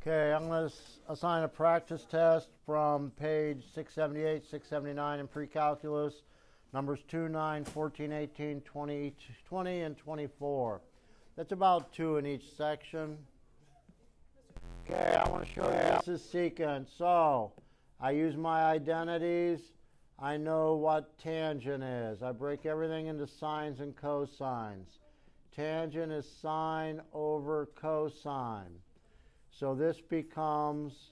Okay, I'm going to assign a practice test from page 678, 679 in pre-calculus, numbers 2, 9, 14, 18, 20, 20, and 24. That's about 2 in each section. Okay, I want to show you this is secant. So, I use my identities. I know what tangent is. I break everything into sines and cosines. Tangent is sine over cosine. So this becomes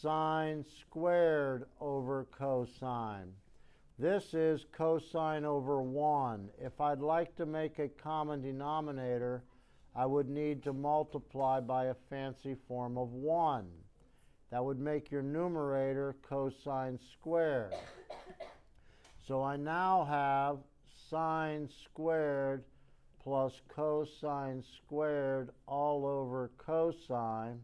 sine squared over cosine. This is cosine over 1. If I'd like to make a common denominator, I would need to multiply by a fancy form of 1. That would make your numerator cosine squared. So I now have sine squared plus cosine squared all over cosine.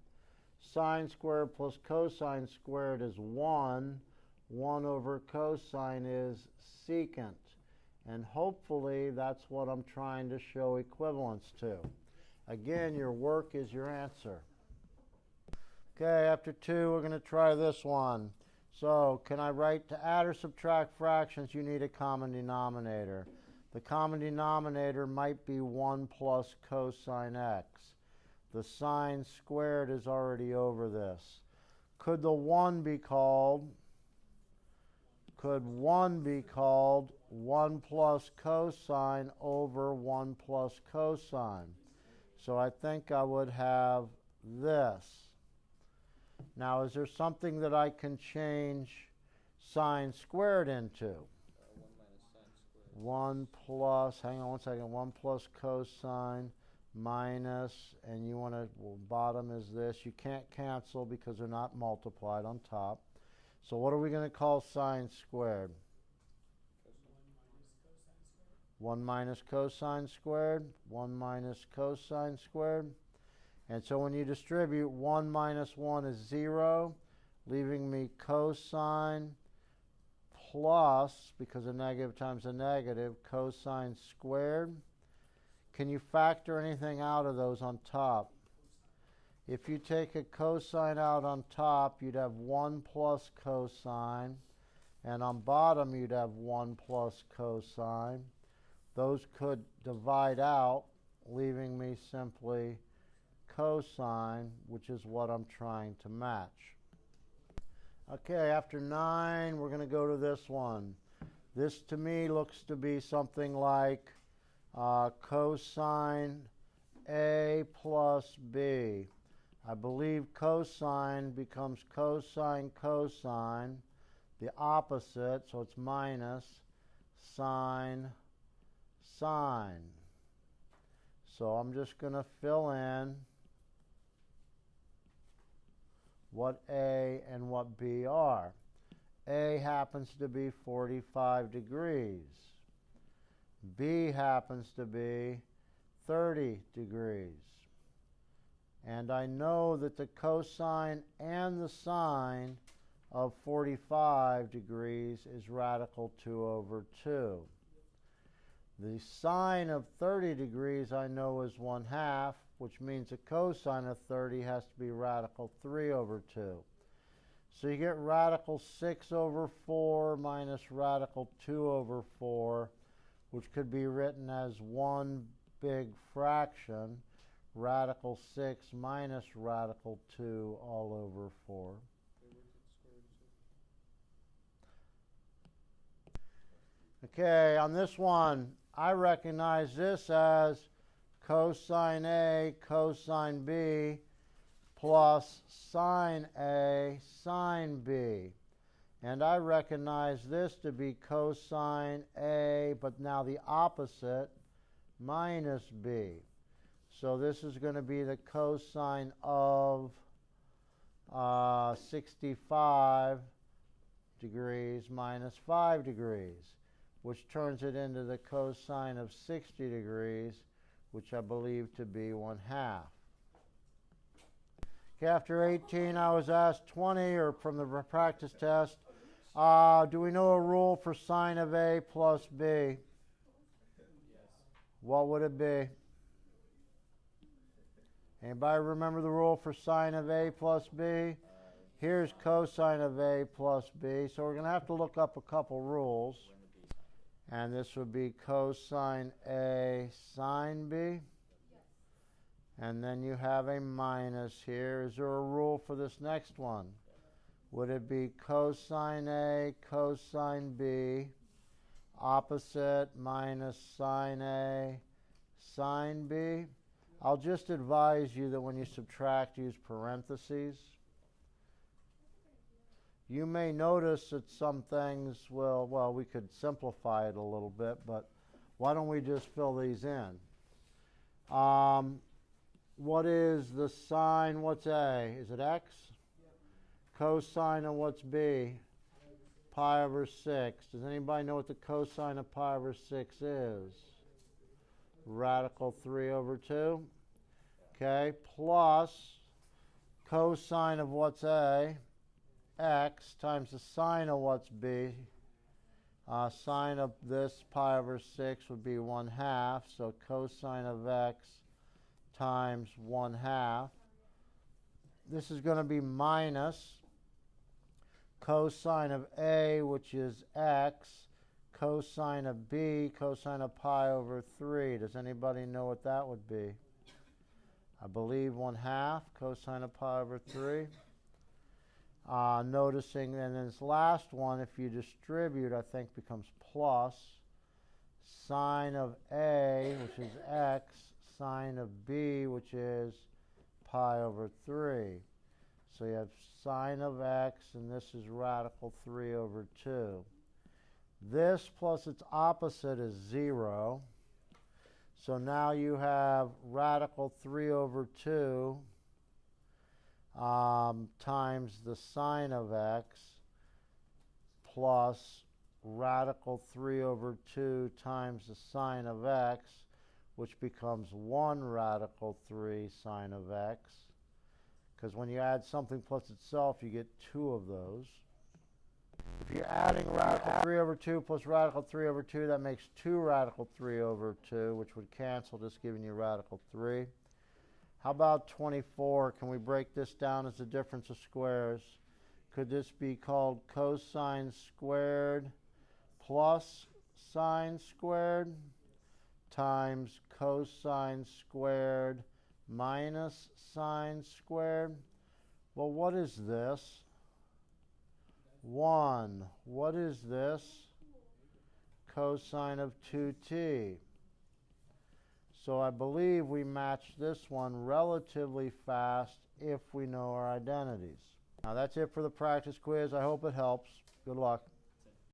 Sine squared plus cosine squared is 1. 1 over cosine is secant. And hopefully that's what I'm trying to show equivalence to. Again, your work is your answer. Okay, after 2, we're going to try this one. So, can I write to add or subtract fractions? You need a common denominator. The common denominator might be 1 plus cosine x. The sine squared is already over this. Could the 1 be called? Could 1 be called 1 plus cosine over 1 plus cosine? So I think I would have this. Now, is there something that I can change sine squared into? 1 plus, hang on one second, 1 plus cosine minus, and you want to, well, bottom is this. You can't cancel because they're not multiplied on top. So what are we going to call sine squared? 1 minus cosine squared. 1 minus cosine squared. And so when you distribute, 1 minus 1 is 0, leaving me cosine plus, because a negative times a negative, cosine squared. Can you factor anything out of those on top? If you take a cosine out on top, you'd have 1 plus cosine, and on bottom you'd have 1 plus cosine. Those could divide out, leaving me simply cosine, which is what I'm trying to match. Okay, after 9, we're going to go to this one. This to me looks to be something like cosine A plus B. I believe cosine becomes cosine cosine, the opposite, so it's minus sine sine. So I'm just going to fill in what A and what B are. A happens to be 45 degrees. B happens to be 30 degrees. And I know that the cosine and the sine of 45 degrees is radical 2 over 2. The sine of 30 degrees I know is 1/2, which means the cosine of 30 has to be radical 3 over 2. So you get radical 6 over 4 minus radical 2 over 4, which could be written as one big fraction, radical 6 minus radical 2 all over 4. Okay, on this one, I recognize this as cosine A cosine B plus sine A sine B. And I recognize this to be cosine A, but now the opposite, minus B. So this is going to be the cosine of 65 degrees minus 5 degrees, which turns it into the cosine of 60 degrees, which I believe to be 1/2. Okay, after 18, I was asked 20, or from the practice test, do we know a rule for sine of A plus B? Yes. What would it be? Anybody remember the rule for sine of A plus B? Here's cosine of A plus B. So we're going to have to look up a couple rules. And this would be cosine A sine B. And then you have a minus here. Is there a rule for this next one? Would it be cosine A cosine B, opposite minus sine A sine B? I'll just advise you that when you subtract, use parentheses. You may notice that some things will, well, we could simplify it a little bit, but why don't we just fill these in? What is the sine? What's A? Is it X? Cosine of what's B? Pi over 6. Does anybody know what the cosine of pi over 6 is? Radical 3 over 2. Okay, plus cosine of what's A? X times the sine of what's B? Sine of this pi over 6 would be 1/2. So cosine of X times 1/2. This is going to be minus cosine of A, which is X, cosine of B, cosine of pi over 3. Does anybody know what that would be? I believe 1/2 cosine of pi over 3. Noticing then this last one, if you distribute, I think becomes plus sine of A, which is X, sine of B, which is pi over 3. So you have sine of X, and this is radical 3 over 2. This plus its opposite is 0. So now you have radical 3 over 2 times the sine of X plus radical 3 over 2 times the sine of X, which becomes 1 radical 3 sine of X. Because when you add something plus itself, you get 2 of those. If you're adding radical 3 over 2 plus radical 3 over 2, that makes 2 radical 3 over 2, which would cancel, just giving you radical 3. How about 24? Can we break this down as a difference of squares? Could this be called cosine squared plus sine squared times cosine squared minus sine squared? Well, what is this? 1. What is this? Cosine of 2t. So I believe we match this one relatively fast if we know our identities. Now that's it for the practice quiz. I hope it helps. Good luck.